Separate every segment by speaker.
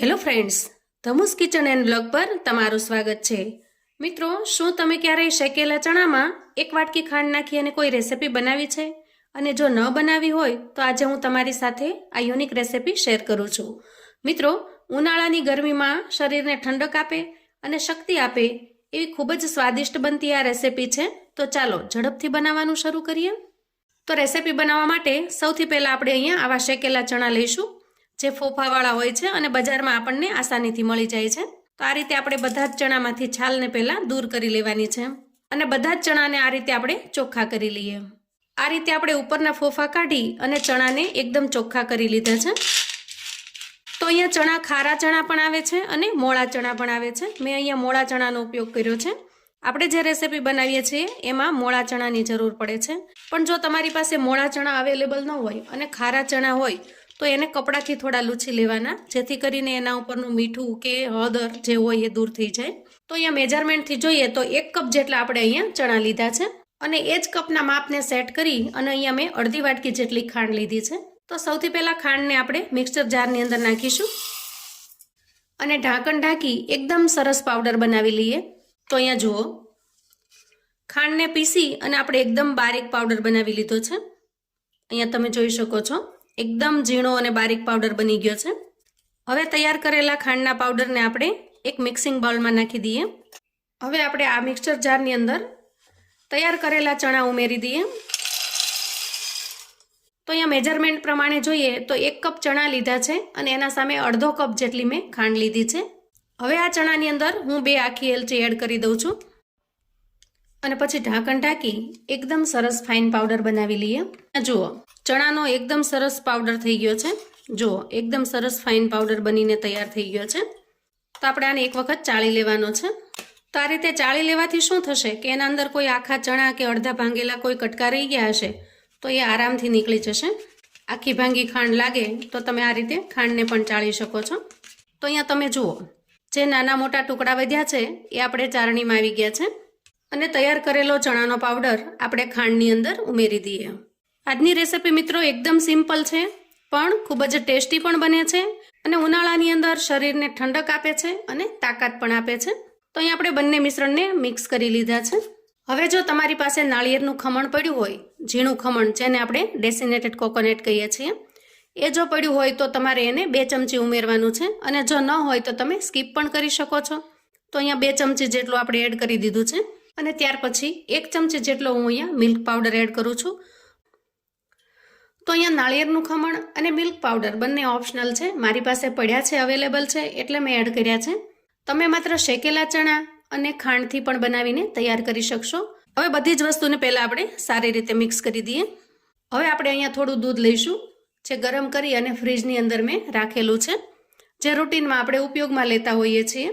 Speaker 1: Hello friends, ધમુસ kitchen and blog પર તમારું સ્વાગત છે। મિત્રો, શું તમે ક્યારેય શેકેલા ચણામાં એક વાટકી ખાંડ નાખી અને કોઈ રેસિપી બનાવી છે? અને જો ન બનાવી હોય તો આજે હું તમારી સાથે આ યુનિક રેસિપી શેર કરું છું। મિત્રો, ઉનાળાની ગરમીમાં શરીરને ઠંડક આપે અને શક્તિ આપે એવી ખૂબ જ સ્વાદિષ્ટ બનતી આ રેસિપી છે। તો ચાલો ઝડપથી બનાવવાનું શરૂ કરીએ। તો રેસિપી બનાવવા માટે સૌથી પહેલાં આપણે અહીંયા આવા શેકેલા ચણા લઈશું, જે ફોફાવાળા હોય છે અને બજારમાં આપણને આસાનીથી મળી જાય છે। તો આ રીતે આપણે બધા જ ચણામાંથી છાલને પહેલાં દૂર કરી લેવાની છે અને બધા જ ચણાને આ રીતે આપણે ચોખ્ખા કરી લઈએ। આ રીતે આપણે ઉપરના ફોફા કાઢી અને ચણાને એકદમ ચોખ્ખા કરી લીધા છે। તો અહીંયા ચણા ખારા ચણા પણ આવે છે અને મોળા ચણા પણ આવે છે। મેં અહીંયા મોળા ચણાનો ઉપયોગ કર્યો છે। આપણે જે રેસિપી બનાવીએ છીએ એમાં મોળા ચણાની જરૂર પડે છે, પણ જો તમારી પાસે મોળા ચણા અવેલેબલ ન હોય અને ખારા ચણા હોય તો એને કપડાથી થોડા લૂછી લેવાના, જેથી કરીને એના ઉપરનું મીઠું કે હળદર જે હોય એ દૂર થઈ જાય। તો અહીંયા મેજરમેન્ટથી જોઈએ તો 1 કપ જેટલા આપણે અહીંયા ચણા લીધા છે અને એ જ કપના માપને સેટ કરી અને અહીંયા મેં અડધી વાટકી જેટલી ખાંડ લીધી છે। તો સૌથી પહેલાં ખાંડને આપણે મિક્સર જારની અંદર નાખીશું અને ઢાંકણ ઢાંકી એકદમ સરસ પાવડર બનાવી લઈએ। તો અહીંયા જુઓ, ખાંડને પીસી અને આપણે એકદમ બારીક પાવડર બનાવી લીધો છે। અહીંયા તમે જોઈ શકો છો, એકદમ ઝીણો અને બારીક પાવડર બની ગયો છે। હવે તૈયાર કરેલા ખાંડના પાવડરને આપણે એક મિક્સિંગ બાઉલમાં નાખી દઈએ। હવે આપણે આ મિક્સર જારની અંદર તૈયાર કરેલા ચણા ઉમેરી દઈએ। તો અહીંયા મેજરમેન્ટ પ્રમાણે જોઈએ તો 1 કપ ચણા લીધા છે અને એના સામે અડધો કપ જેટલી મેં ખાંડ લીધી છે। હવે આ ચણાની અંદર હું 2 આખી એલચી એડ કરી દઉં છું અને પછી ઢાંકણ ઢાંકી એકદમ સરસ ફાઇન પાવડર બનાવી લઈએ। જુઓ, ચણાનો એકદમ સરસ પાવડર થઈ ગયો છે। જુઓ, એકદમ સરસ ફાઇન પાવડર બનીને તૈયાર થઈ ગયો છે। તો આપણે આને એક વખત ચાળી લેવાનો છે। તો આ રીતે ચાળી લેવાથી શું થશે કે એના અંદર કોઈ આખા ચણા કે અડધા ભાંગેલા કોઈ કટકા રહી ગયા હશે તો એ આરામથી નીકળી જશે। આખી ભાંગી ખાંડ લાગે તો તમે આ રીતે ખાંડને પણ ચાળી શકો છો। તો અહીંયા તમે જુઓ, જે નાના મોટા ટુકડા વધ્યા છે એ આપણે ચારણીમાં આવી ગયા છે અને તૈયાર કરેલો ચણાનો પાવડર આપણે ખાંડની અંદર ઉમેરી દઈએ। આજની રેસિપી મિત્રો એકદમ સિમ્પલ છે, પણ ખૂબ જ ટેસ્ટી પણ બને છે અને ઉનાળાની અંદર શરીરને ઠંડક આપે છે અને તાકાત પણ આપે છે। તો અહીં આપણે બંને મિશ્રણને મિક્સ કરી લીધા છે। હવે જો તમારી પાસે નાળિયેરનું ખમણ પડ્યું હોય, ઝીણું ખમણ જેને આપણે ડેસિનેટેડ કોકોનટ કહીએ છીએ, એ જો પડ્યું હોય તો તમારે એને 2 ચમચી ઉમેરવાનું છે અને જો ન હોય તો તમે સ્કીપ પણ કરી શકો છો। તો અહીંયા 2 ચમચી જેટલું આપણે એડ કરી દીધું છે અને ત્યાર પછી 1 ચમચી જેટલો હું અહીંયા મિલ્ક પાવડર એડ કરું છું। તો અહીંયા નાળિયેરનું ખમણ અને મિલ્ક પાવડર બંને ઓપ્શનલ છે, મારી પાસે પડ્યા છે, અવેલેબલ છે એટલે મેં એડ કર્યા છે। તમે માત્ર શેકેલા ચણા અને ખાંડથી પણ બનાવીને તૈયાર કરી શકશો। હવે બધી જ વસ્તુને પહેલાં આપણે સારી રીતે મિક્સ કરી દઈએ। હવે આપણે અહીંયા થોડું દૂધ લઈશું, જે ગરમ કરી અને ફ્રીજની અંદર મેં રાખેલું છે, જે રૂટીનમાં આપણે ઉપયોગમાં લેતા હોઈએ છીએ।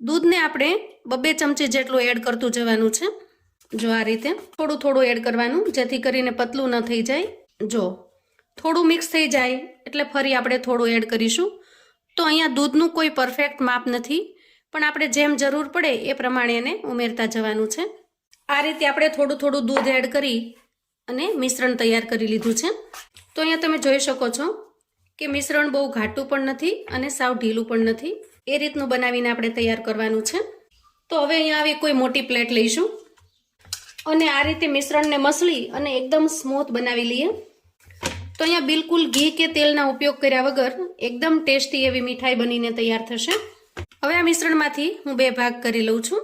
Speaker 1: દૂધને આપણે 2 ચમચી જેટલું એડ કરતું જવાનું છે। જો આ રીતે થોડું થોડું એડ કરવાનું, જેથી કરીને પતલું ન થઈ જાય। જો થોડું મિક્સ થઈ જાય એટલે ફરી આપણે થોડું એડ કરીશું। તો અહીંયા દૂધનું કોઈ પરફેક્ટ માપ નથી, પણ આપણે જેમ જરૂર પડે એ પ્રમાણે એને ઉમેરતા જવાનું છે। આ રીતે આપણે થોડું થોડું દૂધ એડ કરી અને મિશ્રણ તૈયાર કરી લીધું છે। તો અહીંયા તમે જોઈ શકો છો કે મિશ્રણ બહુ ઘાટું પણ નથી અને સાવ ઢીલું પણ નથી, એ રીતનું બનાવીને આપણે તૈયાર કરવાનું છે। તો હવે અહીંયા આવી કોઈ મોટી પ્લેટ લઈશું અને આ રીતે મિશ્રણને મસળી અને એકદમ સ્મૂથ બનાવી લઈએ। તો અહીંયા બિલકુલ ઘી કે તેલના ઉપયોગ કર્યા વગર એકદમ ટેસ્ટી એવી મીઠાઈ બનીને તૈયાર થશે। હવે આ મિશ્રણમાંથી હું 2 ભાગ કરી લઉં છું।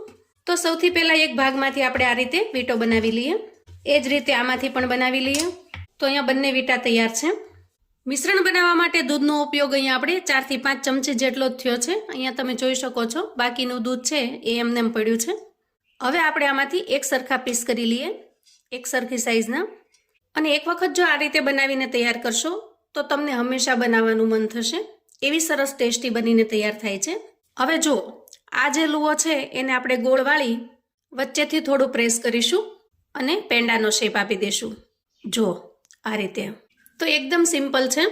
Speaker 1: તો સૌથી પહેલાં એક ભાગમાંથી આપણે આ રીતે વીંટો બનાવી લઈએ, એ જ રીતે આમાંથી પણ બનાવી લઈએ। તો અહીંયા બંને વીંટા તૈયાર છે। મિશ્રણ બનાવવા માટે દૂધનો ઉપયોગ અહીંયા આપણે 4 થી 5 ચમચી જેટલો જ થયો છે। અહીંયા તમે જોઈ શકો છો, બાકીનું દૂધ છે એ એમનેમ પડ્યું છે। હવે આપણે આમાંથી એક સરખા પીસ કરી લઈએ, એક સરખી સાઈઝના। અને એક વખત જો આ રીતે બનાવીને તૈયાર કરશો તો તમને હંમેશા બનાવવાનું મન થશે, એવી સરસ ટેસ્ટી બનીને તૈયાર થાય છે। હવે જુઓ, આ જે લુઓ છે એને આપણે ગોળ વાળી વચ્ચેથી થોડું પ્રેસ કરીશું અને પેંડાનો શેપ આપી દઈશું। જુઓ આ રીતે। તો એકદમ સિમ્પલ છે।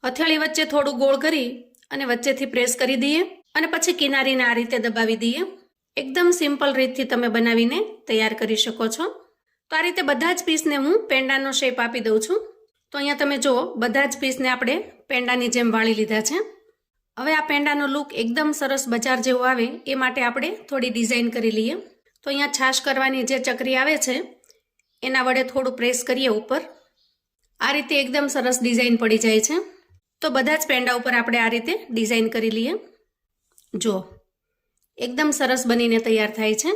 Speaker 1: હથેળી વચ્ચે થોડું ગોળ કરી અને વચ્ચેથી પ્રેસ કરી દઈએ અને પછી કિનારીને આ રીતે દબાવી દઈએ। એકદમ સિમ્પલ રીતથી તમે બનાવીને તૈયાર કરી શકો છો। તો આ રીતે બધા જ પીસને હું પેંડાનો શેપ આપી દઉં છું। તો અહીંયા તમે જુઓ, બધા જ પીસને આપણે પેંડાની જેમ વાળી લીધા છે। હવે આ પેંડાનો લુક એકદમ સરસ બજાર જેવો આવે એ માટે આપણે થોડી ડિઝાઇન કરી લઈએ. તો અહીંયા છાશ કરવાની જે ચકરી આવે છે એના વડે થોડું પ્રેસ કરીએ ઉપર. આ રીતે એકદમ સરસ ડિઝાઇન પડી જાય છે. તો બધા જ પેંડા ઉપર આપણે આ રીતે ડિઝાઇન કરી લઈએ. જો એકદમ સરસ બનીને તૈયાર થાય છે.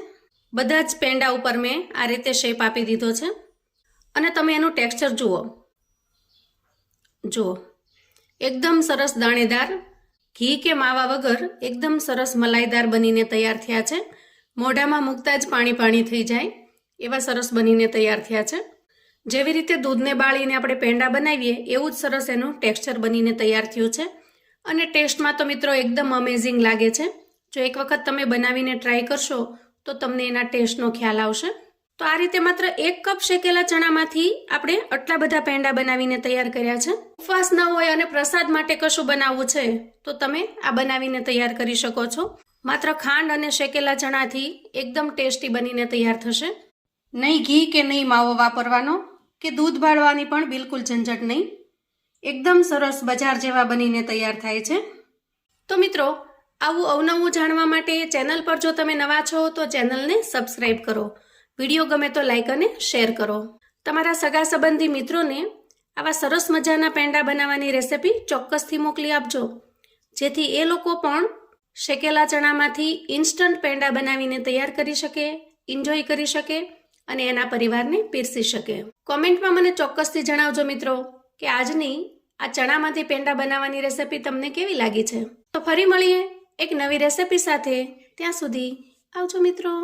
Speaker 1: બધા જ પેંડા ઉપર મેં આ રીતે શેપ આપી દીધો છે અને તમે એનું ટેક્સચર જુઓ એકદમ સરસ દાણેદાર, ઘી કે માવા વગર એકદમ સરસ મલાઈદાર બનીને તૈયાર થયા છે. મોઢામાં મૂકતા જ પાણી પાણી થઈ જાય એવા સરસ બનીને તૈયાર થયા છે. જેવી રીતે દૂધને બાળીને આપણે પેંડા બનાવીએ એવું જ સરસ એનું ટેક્સચર બનીને તૈયાર થયું છે. અને ટેસ્ટમાં તો મિત્રો એકદમ અમેઝિંગ લાગે છે. જો એક વખત તમે બનાવીને ટ્રાય કરશો તો તમને એના ટેસ્ટનો ખ્યાલ આવશે. તો આ રીતે માત્ર 1 કપ શેકેલા ચણામાંથી આપણે આટલા બધા પેંડા બનાવીને તૈયાર કર્યા છે. ઉપવાસ ન હોય અને પ્રસાદ માટે કશું બનાવવું છે તો તમે આ બનાવીને તૈયાર કરી શકો છો. માત્ર ખાંડ અને શેકેલા ચણાથી એકદમ ટેસ્ટી બનીને તૈયાર થશે. નહીં ઘી કે નહીં માવો વાપરવાનો કે દૂધ બાળવાની પણ બિલકુલ ઝંઝટ નહીં. એકદમ સરસ બજાર જેવા બનીને તૈયાર થાય છે. તો મિત્રો, આવું અવનવું જાણવા માટે ચેનલ પર જો તમે નવા છો તો ચેનલને સબસ્ક્રાઇબ કરો. વિડીયો ગમે તો લાઈક અને શેર કરો. તમારા સગા સંબંધી મિત્રોને આવા સરસ મજાના પેંડા બનાવવાની રેસિપી ચોક્કસથી મોકલી આપજો, જેથી એ લોકો પણ શેકેલા ચણામાંથી ઇન્સ્ટન્ટ પેંડા બનાવીને તૈયાર કરી શકે, એન્જોય કરી શકે અને એના પરિવારને પીરસી શકે. કોમેન્ટમાં મને ચોક્કસથી જણાવજો મિત્રો કે આજની આ ચણામાંથી પેંડા બનાવવાની રેસિપી તમને કેવી લાગી છે. તો ફરી મળીએ એક નવી રેસિપી સાથે. ત્યાં સુધી આવજો મિત્રો.